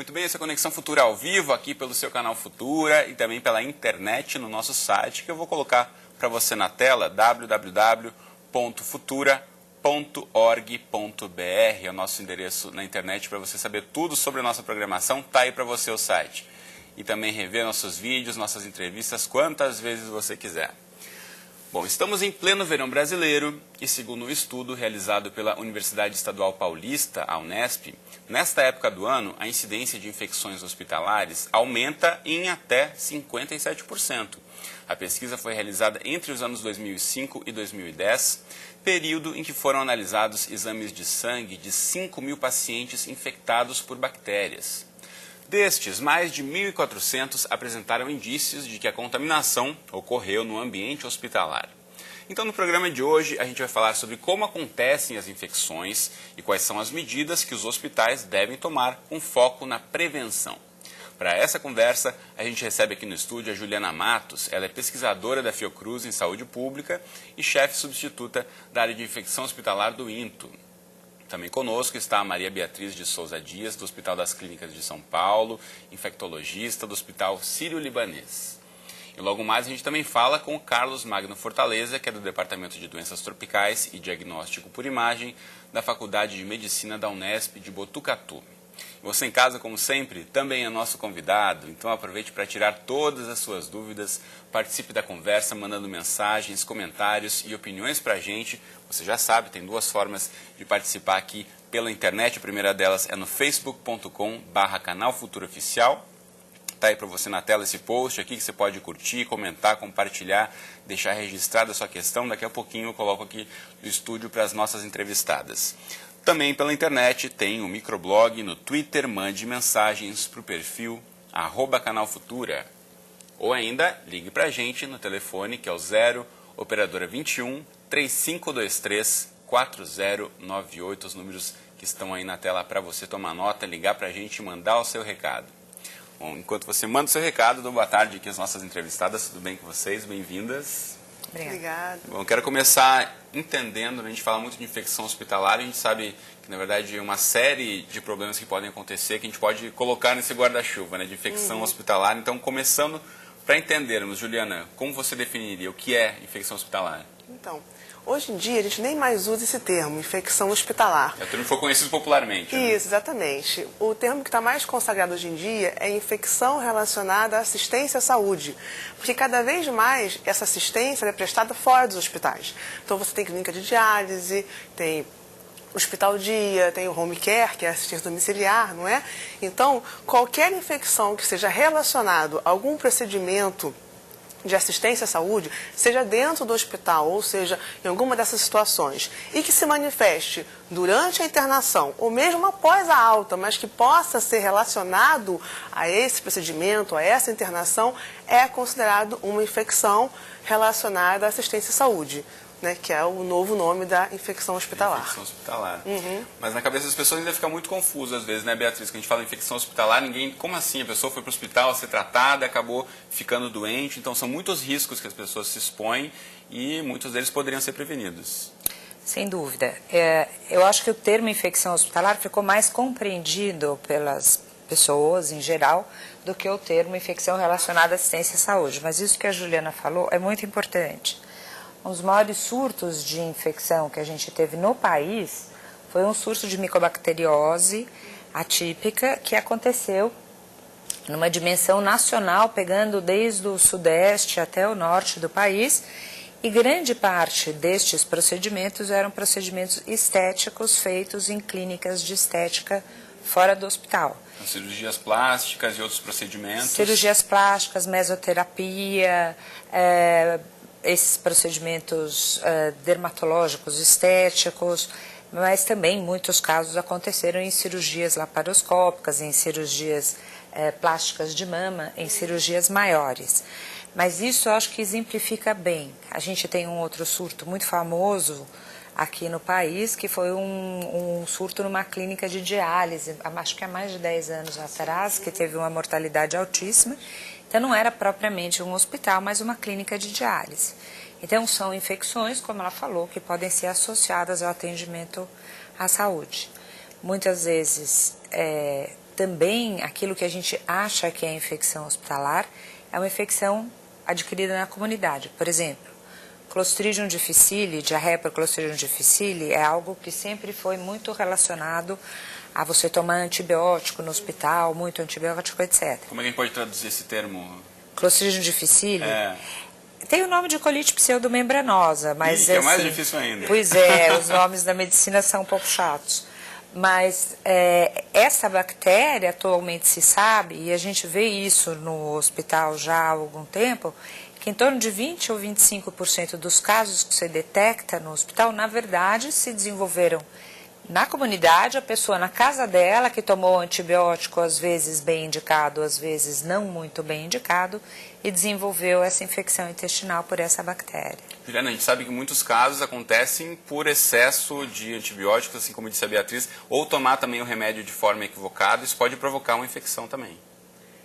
Muito bem, essa é a Conexão Futura ao vivo, aqui pelo seu canal Futura e também pela internet no nosso site, que eu vou colocar para você na tela, www.futura.org.br, é o nosso endereço na internet para você saber tudo sobre a nossa programação, tá aí para você o site. E também rever nossos vídeos, nossas entrevistas, quantas vezes você quiser. Bom, estamos em pleno verão brasileiro e, segundo um estudo realizado pela Universidade Estadual Paulista, a Unesp, nesta época do ano, a incidência de infecções hospitalares aumenta em até 57%. A pesquisa foi realizada entre os anos 2005 e 2010, período em que foram analisados exames de sangue de 5.000 pacientes infectados por bactérias. Destes, mais de 1.400 apresentaram indícios de que a contaminação ocorreu no ambiente hospitalar. Então, no programa de hoje, a gente vai falar sobre como acontecem as infecções e quais são as medidas que os hospitais devem tomar com foco na prevenção. Para essa conversa, a gente recebe aqui no estúdio a Juliana Matos. Ela é pesquisadora da Fiocruz em Saúde Pública e chefe substituta da área de infecção hospitalar do INTO. Também conosco está a Maria Beatriz de Souza Dias, do Hospital das Clínicas de São Paulo, infectologista do Hospital Sírio-Libanês. E logo mais a gente também fala com o Carlos Magno Fortaleza, que é do Departamento de Doenças Tropicais e Diagnóstico por Imagem da Faculdade de Medicina da Unesp de Botucatu. Você em casa, como sempre, também é nosso convidado, então aproveite para tirar todas as suas dúvidas, participe da conversa mandando mensagens, comentários e opiniões para a gente. Você já sabe, tem duas formas de participar aqui pela internet, a primeira delas é no facebook.com/canal Futura Oficial. Está aí para você na tela esse post aqui que você pode curtir, comentar, compartilhar, deixar registrada a sua questão. Daqui a pouquinho eu coloco aqui no estúdio para as nossas entrevistadas. Também pela internet tem o microblog, no Twitter, mande mensagens para o perfil @canalfutura. Ou ainda, ligue para a gente no telefone que é o 0 operadora 21 3523 4098, os números que estão aí na tela para você tomar nota, ligar para a gente e mandar o seu recado. Bom, enquanto você manda o seu recado, dou boa tarde aqui às nossas entrevistadas, tudo bem com vocês? Bem-vindas. Obrigada. Bom, quero começar entendendo, a gente fala muito de infecção hospitalar, a gente sabe que, na verdade, uma série de problemas que podem acontecer, que a gente pode colocar nesse guarda-chuva, né, de infecção hospitalar. Então, começando para entendermos, Juliana, como você definiria o que é infecção hospitalar? Então, hoje em dia a gente nem mais usa esse termo, infecção hospitalar. É o termo que foi conhecido popularmente. Né? Isso, exatamente. O termo que está mais consagrado hoje em dia é infecção relacionada à assistência à saúde. Porque cada vez mais essa assistência é prestada fora dos hospitais. Então você tem clínica de diálise, tem hospital dia, tem o home care, que é a assistência domiciliar, não é? Então, qualquer infecção que seja relacionado a algum procedimento de assistência à saúde, seja dentro do hospital, ou seja, em alguma dessas situações, e que se manifeste durante a internação, ou mesmo após a alta, mas que possa ser relacionado a esse procedimento, a essa internação, é considerado uma infecção relacionada à assistência à saúde, né, que é o novo nome da infecção hospitalar. Infecção hospitalar. Mas na cabeça das pessoas ainda fica muito confuso às vezes, né, Beatriz? Quando a gente fala em infecção hospitalar, como assim? A pessoa foi para o hospital a ser tratada, acabou ficando doente. Então são muitos riscos que as pessoas se expõem e muitos deles poderiam ser prevenidos. Sem dúvida. Eu acho que o termo infecção hospitalar ficou mais compreendido pelas pessoas em geral do que o termo infecção relacionada à assistência à saúde. Mas isso que a Juliana falou é muito importante. Um dos maiores surtos de infecção que a gente teve no país foi um surto de micobacteriose atípica que aconteceu numa dimensão nacional, pegando desde o sudeste até o norte do país, e grande parte destes procedimentos eram procedimentos estéticos feitos em clínicas de estética fora do hospital. Cirurgias plásticas e outros procedimentos. Cirurgias plásticas, mesoterapia, esses procedimentos dermatológicos, estéticos, mas também em muitos casos aconteceram em cirurgias laparoscópicas, em cirurgias plásticas de mama, em cirurgias maiores. Mas isso eu acho que exemplifica bem. A gente tem um outro surto muito famoso aqui no país, que foi um surto numa clínica de diálise, acho que há mais de 10 anos atrás, que teve uma mortalidade altíssima. Então, não era propriamente um hospital, mas uma clínica de diálise. Então, são infecções, como ela falou, que podem ser associadas ao atendimento à saúde. Muitas vezes também aquilo que a gente acha que é infecção hospitalar é uma infecção adquirida na comunidade. Por exemplo, Clostridium difficile, diarreia por Clostridium difficile é algo que sempre foi muito relacionado a você tomar antibiótico no hospital, muito antibiótico, etc. Como é que a gente pode traduzir esse termo? Clostridium difficile tem o nome de colite pseudomembranosa, mas que é mais difícil ainda. Pois é, os nomes da medicina são um pouco chatos. Mas essa bactéria atualmente se sabe, e a gente vê isso no hospital já há algum tempo, que em torno de 20 ou 25% dos casos que você detecta no hospital, na verdade, se desenvolveram na comunidade, a pessoa na casa dela, que tomou antibiótico, às vezes bem indicado, às vezes não muito bem indicado, e desenvolveu essa infecção intestinal por essa bactéria. Juliana, a gente sabe que muitos casos acontecem por excesso de antibióticos, assim como disse a Beatriz, ou tomar também o remédio de forma equivocada, isso pode provocar uma infecção também.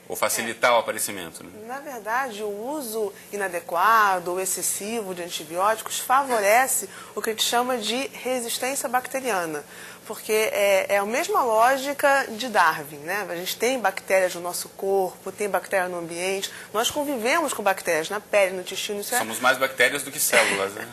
Ou facilitar o aparecimento, né? Na verdade, o uso inadequado ou excessivo de antibióticos favorece o que a gente chama de resistência bacteriana. Porque é a mesma lógica de Darwin, né? A gente tem bactérias no nosso corpo, tem bactérias no ambiente, nós convivemos com bactérias na pele, no intestino. Somos mais bactérias do que células, né?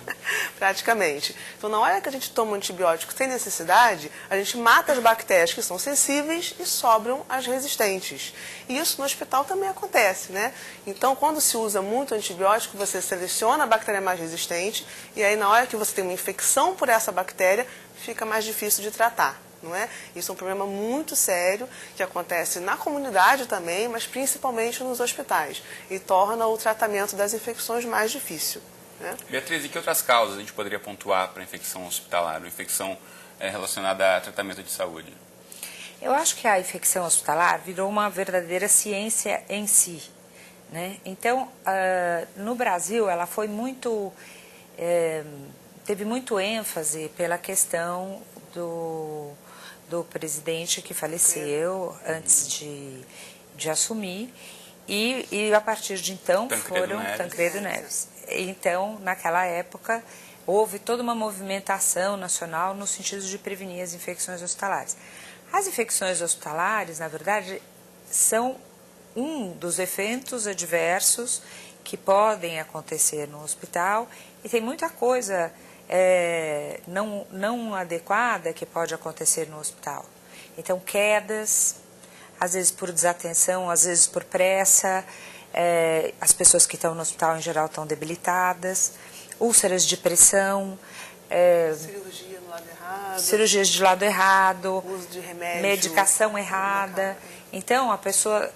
Praticamente. Então, na hora que a gente toma um antibiótico sem necessidade, a gente mata as bactérias que são sensíveis e sobram as resistentes. E isso no hospital também acontece, né? Então, quando se usa muito antibiótico, você seleciona a bactéria mais resistente e aí, na hora que você tem uma infecção por essa bactéria, fica mais difícil de tratar, não é? Isso é um problema muito sério que acontece na comunidade também, mas principalmente nos hospitais e torna o tratamento das infecções mais difícil, né? Beatriz, e que outras causas a gente poderia pontuar para a infecção hospitalar, ou infecção relacionada a tratamento de saúde? Eu acho que a infecção hospitalar virou uma verdadeira ciência em si, né? Então, no Brasil, ela foi muito... teve muito ênfase pela questão do presidente que faleceu antes de assumir e a partir de então Tancredo Neves. Então, naquela época, houve toda uma movimentação nacional no sentido de prevenir as infecções hospitalares. As infecções hospitalares, na verdade, são um dos eventos adversos que podem acontecer no hospital e tem muita coisa não adequada que pode acontecer no hospital. Então, quedas, às vezes por desatenção, às vezes por pressa, as pessoas que estão no hospital em geral estão debilitadas, úlceras de pressão, cirurgia no lado errado, cirurgias de lado errado, uso de remédio, medicação errada. Então, a pessoa,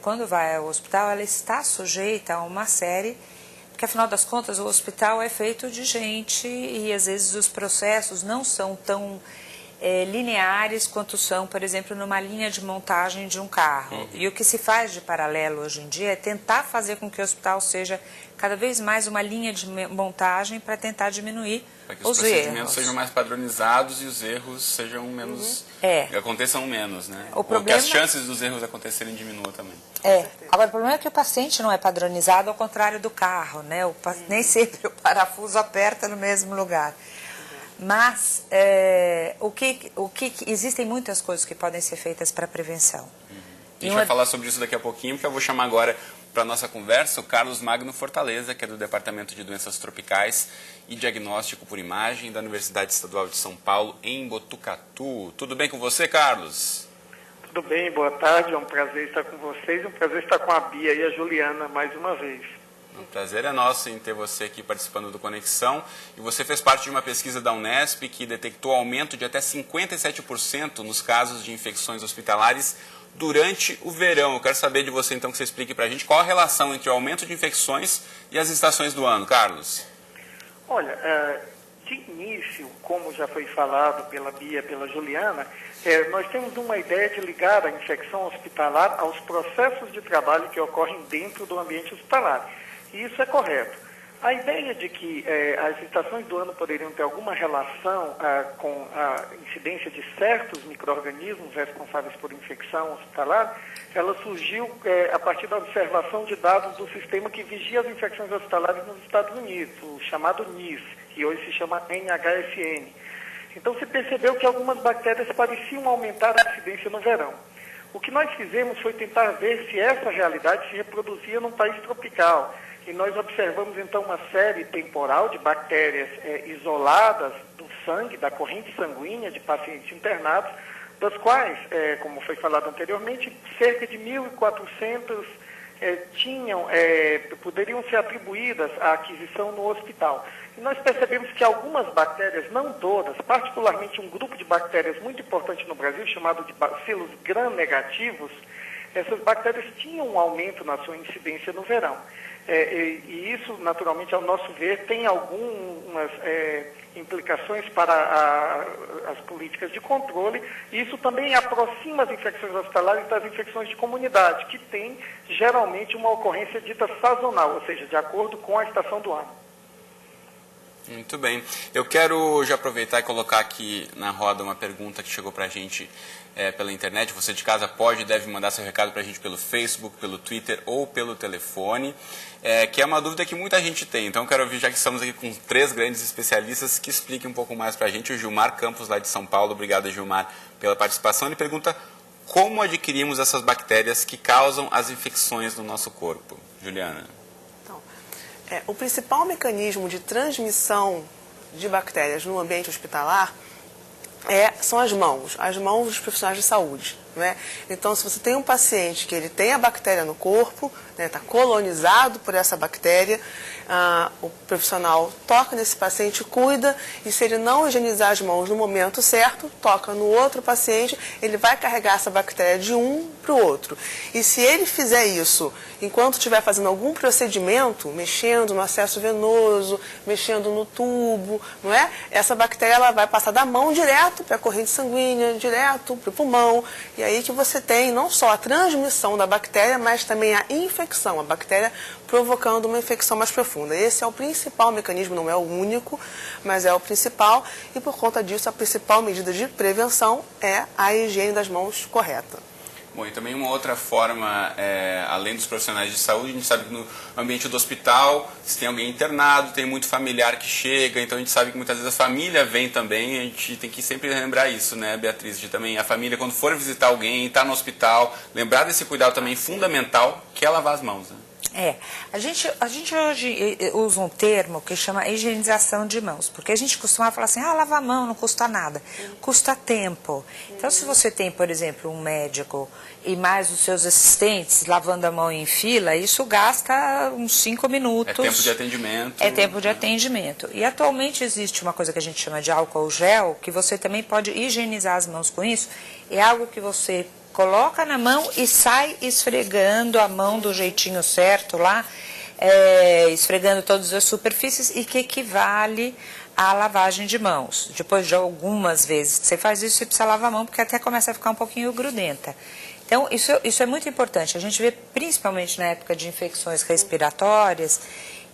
quando vai ao hospital, ela está sujeita a uma série, porque afinal das contas o hospital é feito de gente e às vezes os processos não são tão lineares quanto são, por exemplo, numa linha de montagem de um carro. E o que se faz de paralelo hoje em dia é tentar fazer com que o hospital seja cada vez mais uma linha de montagem para tentar diminuir para que os procedimentos sejam mais padronizados e os erros sejam menos... aconteçam menos, né? O problema... que as chances dos erros acontecerem diminuam também. Agora, o problema é que o paciente não é padronizado ao contrário do carro, né? Nem sempre o parafuso aperta no mesmo lugar. Mas existem muitas coisas que podem ser feitas para prevenção. A gente vai falar sobre isso daqui a pouquinho, porque eu vou chamar agora para a nossa conversa o Carlos Magno Fortaleza, que é do Departamento de Doenças Tropicais e Diagnóstico por Imagem da Universidade Estadual de São Paulo, em Botucatu. Tudo bem com você, Carlos? Tudo bem, boa tarde, é um prazer estar com vocês, um prazer estar com a Bia e a Juliana mais uma vez. O prazer é nosso em ter você aqui participando do Conexão. E você fez parte de uma pesquisa da Unesp que detectou aumento de até 57% nos casos de infecções hospitalares durante o verão. Eu quero saber de você, então, que você explique para a gente qual a relação entre o aumento de infecções e as estações do ano. Carlos? Olha, de início, como já foi falado pela Bia, pela Juliana, nós temos uma ideia de ligar a infecção hospitalar aos processos de trabalho que ocorrem dentro do ambiente hospitalar. E isso é correto. A ideia de que as estações do ano poderiam ter alguma relação com a incidência de certos micro-organismos responsáveis por infecção hospitalar, ela surgiu a partir da observação de dados do sistema que vigia as infecções hospitalares nos Estados Unidos, o chamado NIS, que hoje se chama NHSN. Então se percebeu que algumas bactérias pareciam aumentar a incidência no verão. O que nós fizemos foi tentar ver se essa realidade se reproduzia num país tropical. E nós observamos, então, uma série temporal de bactérias isoladas do sangue, da corrente sanguínea de pacientes internados, das quais, como foi falado anteriormente, cerca de 1.400 poderiam ser atribuídas à aquisição no hospital. E nós percebemos que algumas bactérias, não todas, particularmente um grupo de bactérias muito importante no Brasil, chamado de bacilos gram-negativos, essas bactérias tinham um aumento na sua incidência no verão. E isso, naturalmente, ao nosso ver, tem algumas implicações para as políticas de controle, e isso também aproxima as infecções hospitalares das infecções de comunidade, que tem geralmente uma ocorrência dita sazonal, ou seja, de acordo com a estação do ano. Muito bem. Eu quero já aproveitar e colocar aqui na roda uma pergunta que chegou para a gente pela internet. Você de casa pode e deve mandar seu recado para a gente pelo Facebook, pelo Twitter ou pelo telefone, que é uma dúvida que muita gente tem. Então eu quero ouvir, já que estamos aqui com 3 grandes especialistas, que expliquem um pouco mais para a gente. O Gilmar Campos, lá de São Paulo. Obrigado, Gilmar, pela participação. Ele pergunta como adquirimos essas bactérias que causam as infecções no nosso corpo. Juliana. O principal mecanismo de transmissão de bactérias no ambiente hospitalar são as mãos dos profissionais de saúde. Né? Então, se você tem um paciente que ele tem a bactéria no corpo, está colonizado por essa bactéria, o profissional toca nesse paciente, cuida, e se ele não higienizar as mãos no momento certo, toca no outro paciente, ele vai carregar essa bactéria de um para o outro. E se ele fizer isso enquanto estiver fazendo algum procedimento, mexendo no acesso venoso, mexendo no tubo, não é? Essa bactéria ela vai passar da mão direto para a corrente sanguínea, direto para o pulmão, e aí que você tem não só a transmissão da bactéria, mas também a infecção, a bactéria provocando uma infecção mais profunda. Esse é o principal mecanismo, não é o único, mas é o principal, e por conta disso a principal medida de prevenção é a higiene das mãos correta. Bom, e também uma outra forma, além dos profissionais de saúde, a gente sabe que no ambiente do hospital, se tem alguém internado, tem muito familiar que chega, então a gente sabe que muitas vezes a família vem também, a gente tem que sempre lembrar isso, né, Beatriz, de também a família, quando for visitar alguém, está no hospital, lembrar desse cuidado também fundamental, que é lavar as mãos, né? A gente hoje usa um termo que chama higienização de mãos, porque a gente costuma falar assim, lavar a mão não custa nada, custa tempo. Então, se você tem, por exemplo, um médico e mais os seus assistentes lavando a mão em fila, isso gasta uns 5 minutos. É tempo de atendimento. É tempo de atendimento. E atualmente existe uma coisa que a gente chama de álcool gel, que você também pode higienizar as mãos com isso. É algo que você coloca na mão e sai esfregando a mão do jeitinho certo lá, esfregando todas as superfícies, e que equivale à lavagem de mãos. Depois de algumas vezes que você faz isso, você precisa lavar a mão, porque até começa a ficar um pouquinho grudenta. Então, isso é muito importante. A gente vê, principalmente na época de infecções respiratórias,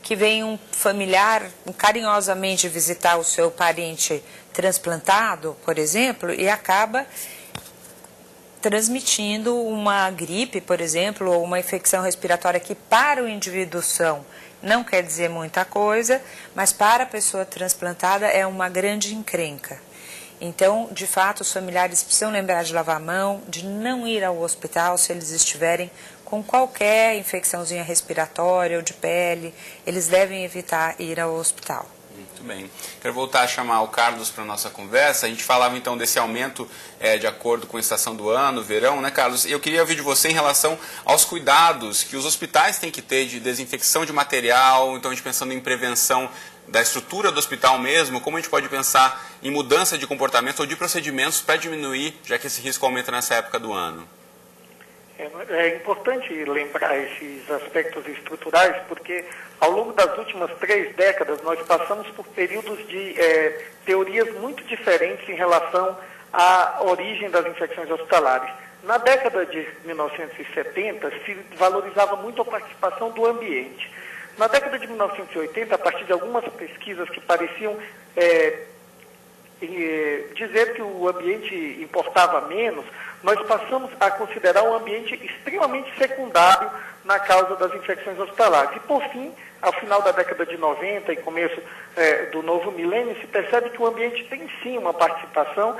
que vem um familiar carinhosamente visitar o seu parente transplantado, por exemplo, e acaba transmitindo uma gripe, por exemplo, ou uma infecção respiratória que para o indivíduo não quer dizer muita coisa, mas para a pessoa transplantada é uma grande encrenca. Então, de fato, os familiares precisam lembrar de lavar a mão, de não ir ao hospital se eles estiverem com qualquer infecçãozinha respiratória ou de pele, eles devem evitar ir ao hospital. Muito bem. Quero voltar a chamar o Carlos para a nossa conversa. A gente falava então desse aumento de acordo com a estação do ano, verão, né, Carlos? E eu queria ouvir de você em relação aos cuidados que os hospitais têm que ter de desinfecção de material, então a gente pensando em prevenção da estrutura do hospital mesmo, como a gente pode pensar em mudança de comportamento ou de procedimentos para diminuir, já que esse risco aumenta nessa época do ano? É importante lembrar esses aspectos estruturais, porque ao longo das últimas 3 décadas nós passamos por períodos de teorias muito diferentes em relação à origem das infecções hospitalares. Na década de 1970 se valorizava muito a participação do ambiente. Na década de 1980, a partir de algumas pesquisas que pareciam dizer que o ambiente importava menos, nós passamos a considerar um ambiente extremamente secundário na causa das infecções hospitalares. E, por fim, ao final da década de 90 e começo do novo milênio, se percebe que o ambiente tem sim uma participação,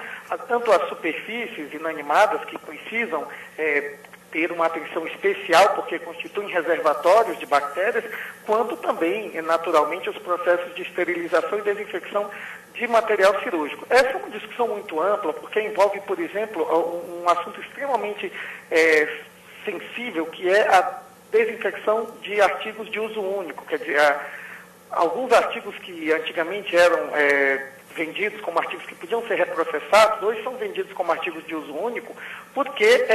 tanto as superfícies inanimadas, que precisam ter uma atenção especial, porque constituem reservatórios de bactérias, quanto também, naturalmente, os processos de esterilização e desinfecção de material cirúrgico. Essa é uma discussão muito ampla, porque envolve, por exemplo, um assunto extremamente sensível, que é a desinfecção de artigos de uso único. Quer dizer, alguns artigos que antigamente eram vendidos como artigos que podiam ser reprocessados, hoje são vendidos como artigos de uso único, porque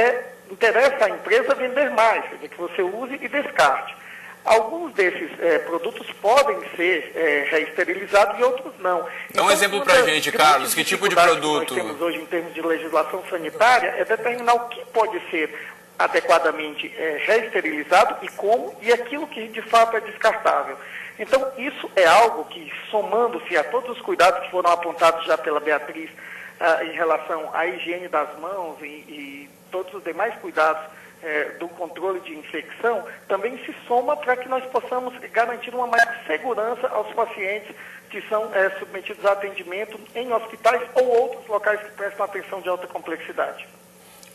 interessa à empresa vender mais, quer dizer, que você use e descarte. Alguns desses produtos podem ser reesterilizados e outros não. Dá um exemplo para a gente, Carlos, que tipo de produto? Que nós temos hoje em termos de legislação sanitária é determinar o que pode ser adequadamente reesterilizado e como, e aquilo que de fato é descartável. Então, isso é algo que, somando-se a todos os cuidados que foram apontados já pela Beatriz em relação à higiene das mãos e todos os demais cuidados do controle de infecção, também se soma para que nós possamos garantir uma maior segurança aos pacientes que são submetidos a atendimento em hospitais ou outros locais que prestam atenção de alta complexidade.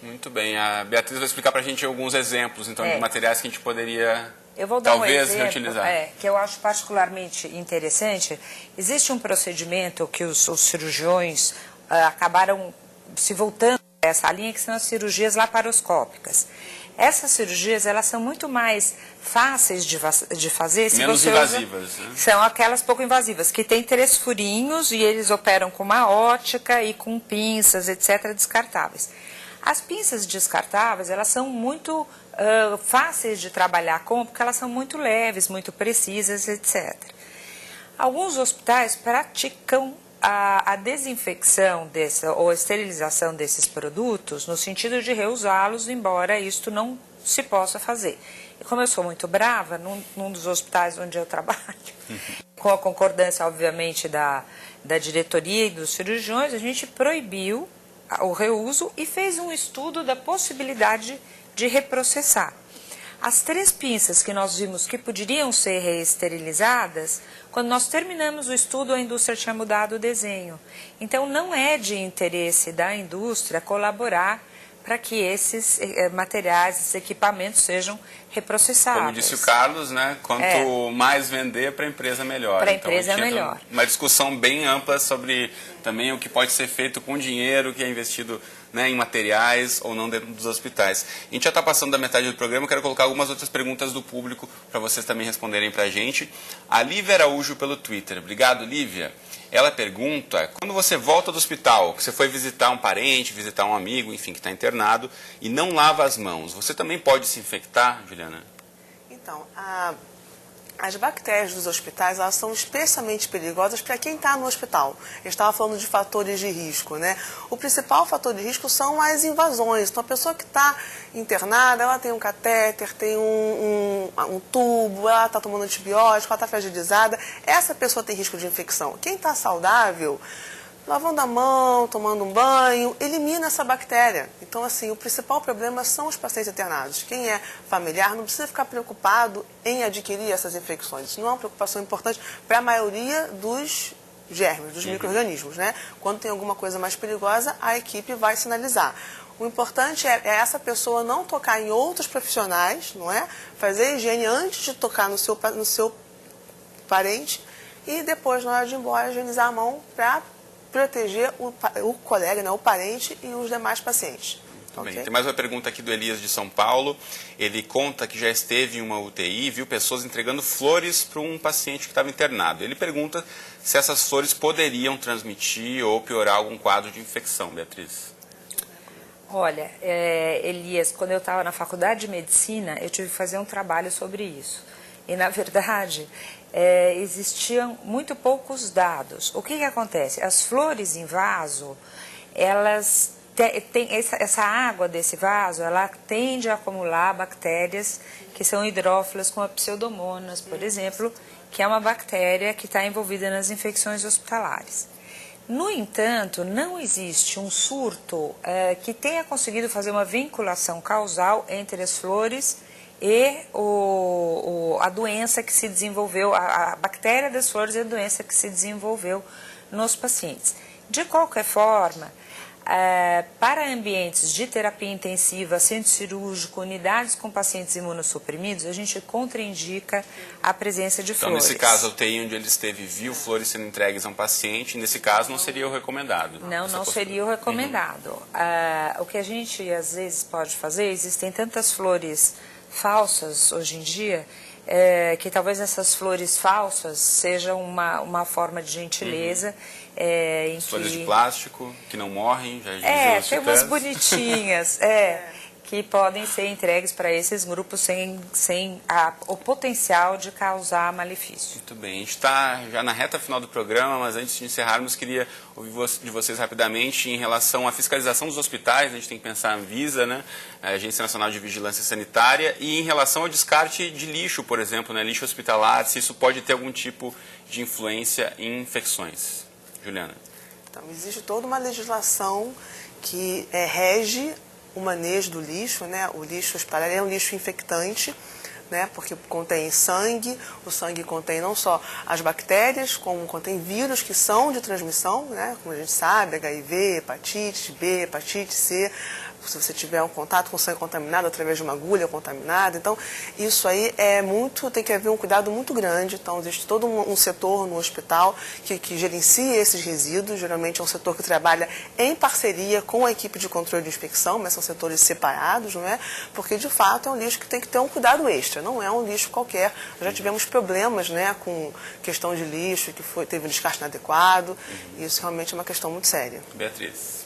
Muito bem. A Beatriz vai explicar para a gente alguns exemplos, então, de materiais que a gente poderia eu vou dar talvez um exemplo, reutilizar. Que eu acho particularmente interessante. Existe um procedimento que os cirurgiões acabaram se voltando a essa linha, que são as cirurgias laparoscópicas. Essas cirurgias, elas são muito mais fáceis de fazer. Se menos você invasivas. Usa, né? São aquelas pouco invasivas, que tem 3 furinhos e eles operam com uma ótica e com pinças, etc., descartáveis. As pinças descartáveis, elas são muito fáceis de trabalhar com, porque elas são muito leves, muito precisas, etc. Alguns hospitais praticam a desinfecção ou a esterilização desses produtos no sentido de reusá-los, embora isto não se possa fazer. E como eu sou muito brava, num dos hospitais onde eu trabalho, com a concordância, obviamente, da diretoria e dos cirurgiões, a gente proibiu o reuso e fez um estudo da possibilidade de reprocessar. As 3 pinças que nós vimos que poderiam ser reesterilizadas, quando nós terminamos o estudo, a indústria tinha mudado o desenho. Então, não é de interesse da indústria colaborar para que esses materiais, esses equipamentos sejam reprocessados. Como disse o Carlos, né? Quanto mais vender, para a empresa melhor. Para a empresa é melhor. Uma discussão bem ampla sobre também o que pode ser feito com o dinheiro que é investido, né, em materiais ou não dentro dos hospitais. A gente já está passando da metade do programa, eu quero colocar algumas outras perguntas do público para vocês também responderem para a gente. A Lívia Araújo pelo Twitter. Obrigado, Lívia. Ela pergunta, quando você volta do hospital, que você foi visitar um parente, visitar um amigo, enfim, que está internado, e não lava as mãos, você também pode se infectar, Juliana? Então, as bactérias dos hospitais, elas são especialmente perigosas para quem está no hospital. A gente estava falando de fatores de risco, né? O principal fator de risco são as invasões. Então, a pessoa que está internada, ela tem um catéter, tem um tubo, ela está tomando antibiótico, ela está fragilizada. Essa pessoa tem risco de infecção. Quem está saudável, lavando a mão, tomando um banho, elimina essa bactéria. Então, assim, o principal problema são os pacientes internados. Quem é familiar não precisa ficar preocupado em adquirir essas infecções. Isso não é uma preocupação importante para a maioria dos germes, dos micro-organismos, né? Quando tem alguma coisa mais perigosa, a equipe vai sinalizar. O importante é essa pessoa não tocar em outros profissionais, não é? Fazer a higiene antes de tocar no seu parente e depois, na hora de ir embora, higienizar a mão para proteger o colega, né, o parente e os demais pacientes. Okay? Bem, tem mais uma pergunta aqui do Elias de São Paulo. Ele conta que já esteve em uma UTI e viu pessoas entregando flores para um paciente que estava internado. Ele pergunta se essas flores poderiam transmitir ou piorar algum quadro de infecção, Beatriz. Olha, Elias, quando eu estava na faculdade de medicina, eu tive que fazer um trabalho sobre isso. E, na verdade, existiam muito poucos dados. O que acontece? As flores em vaso, elas têm essa água desse vaso, ela tende a acumular bactérias que são hidrófilas, como a pseudomonas, por exemplo, que é uma bactéria que está envolvida nas infecções hospitalares. No entanto, não existe um surto que tenha conseguido fazer uma vinculação causal entre as flores e a doença que se desenvolveu, a bactéria das flores e a doença que se desenvolveu nos pacientes. De qualquer forma, Para ambientes de terapia intensiva, centro cirúrgico, unidades com pacientes imunossuprimidos, a gente contraindica a presença de flores. Então, nesse caso, a UTI onde ele esteve viu flores sendo entregues a um paciente, nesse caso não seria o recomendado? Não seria o recomendado. O que a gente, às vezes, pode fazer, existem tantas flores falsas hoje em dia, que talvez essas flores falsas sejam uma forma de gentileza. Flores de plástico, que não morrem, já tem umas bonitinhas, que podem ser entregues para esses grupos sem o potencial de causar malefício. Muito bem, a gente está já na reta final do programa, mas antes de encerrarmos, queria ouvir de vocês rapidamente em relação à fiscalização dos hospitais. A gente tem que pensar a Anvisa, né, a Agência Nacional de Vigilância Sanitária, e em relação ao descarte de lixo, por exemplo, né, lixo hospitalar, se isso pode ter algum tipo de influência em infecções. Juliana. Então, existe toda uma legislação que rege o manejo do lixo, né? O lixo hospitalar é um lixo infectante, né? Porque contém sangue, o sangue contém não só as bactérias, como contém vírus que são de transmissão, né? Como a gente sabe, HIV, hepatite B, hepatite C. Se você tiver um contato com sangue contaminado através de uma agulha contaminada. Então, isso aí tem que haver um cuidado muito grande. Então, existe todo um setor no hospital que gerencia esses resíduos. Geralmente é um setor que trabalha em parceria com a equipe de controle de inspecção, mas são setores separados, não é? Porque, de fato, é um lixo que tem que ter um cuidado extra. Não é um lixo qualquer. Nós já tivemos problemas, né, com questão de lixo, que teve um descarte inadequado. E isso realmente é uma questão muito séria. Beatriz.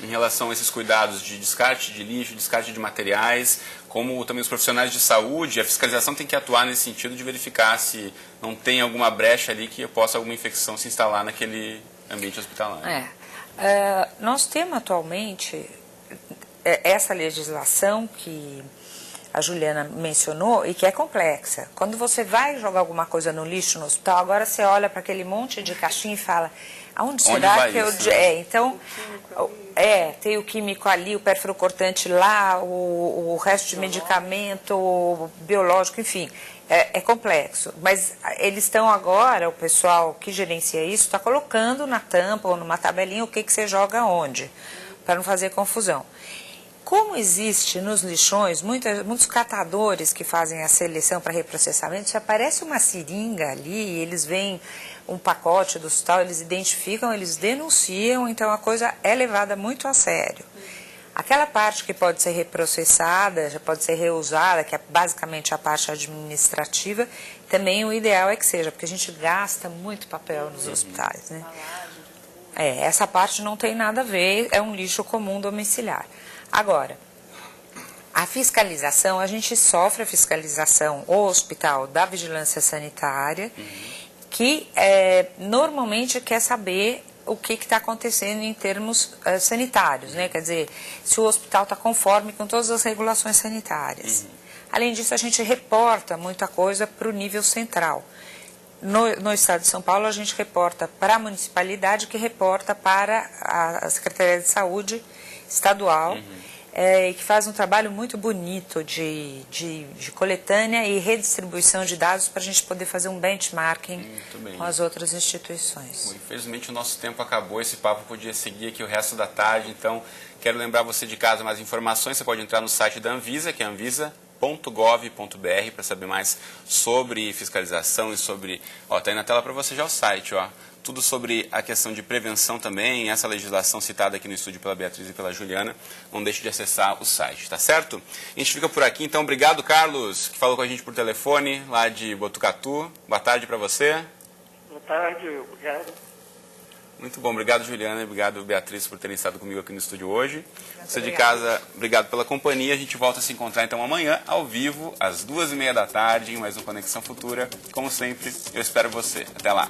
Em relação a esses cuidados de descarte de lixo, descarte de materiais, como também os profissionais de saúde, a fiscalização tem que atuar nesse sentido de verificar se não tem alguma brecha ali que possa alguma infecção se instalar naquele ambiente hospitalar. Nós temos atualmente essa legislação que a Juliana mencionou e que é complexa. Quando você vai jogar alguma coisa no lixo no hospital, agora você olha para aquele monte de caixinha e fala, aonde será que eu... Então, tem o químico ali, o pérfuro cortante lá, o resto de medicamento, o biológico, enfim, é complexo. Mas eles estão agora, o pessoal que gerencia isso, está colocando na tampa ou numa tabelinha o que você joga onde, para não fazer confusão. Como existe nos lixões muitos catadores que fazem a seleção para reprocessamento, se aparece uma seringa ali, eles veem um pacote do hospital, eles identificam, eles denunciam, então a coisa é levada muito a sério. Aquela parte que pode ser reprocessada, já pode ser reusada, que é basicamente a parte administrativa, também o ideal é que seja, porque a gente gasta muito papel nos hospitais, né? Essa parte não tem nada a ver, é um lixo comum domiciliar. Agora, a fiscalização, a gente sofre a fiscalização, o hospital da vigilância sanitária, que normalmente quer saber o que está acontecendo em termos sanitários, né? Quer dizer, se o hospital está conforme com todas as regulações sanitárias. Além disso, a gente reporta muita coisa para o nível central. No estado de São Paulo, a gente reporta para a municipalidade, que reporta para a Secretaria de Saúde estadual, que faz um trabalho muito bonito de coletânea e redistribuição de dados para a gente poder fazer um benchmarking com as outras instituições. Bom, infelizmente o nosso tempo acabou, esse papo podia seguir aqui o resto da tarde, então quero lembrar você de casa mais informações, você pode entrar no site da Anvisa, que é anvisa.gov.br, para saber mais sobre fiscalização e sobre... Está aí na tela para você já o site, tudo sobre a questão de prevenção também, essa legislação citada aqui no estúdio pela Beatriz e pela Juliana. Não deixe de acessar o site, tá certo? A gente fica por aqui, então obrigado, Carlos, que falou com a gente por telefone, lá de Botucatu. Boa tarde para você. Boa tarde, obrigado. Muito bom, obrigado, Juliana, e obrigado, Beatriz, por terem estado comigo aqui no estúdio hoje. Você de casa, obrigado pela companhia. A gente volta a se encontrar então amanhã, ao vivo, às 2h30 da tarde, em mais um Conexão Futura. Como sempre, eu espero você. Até lá.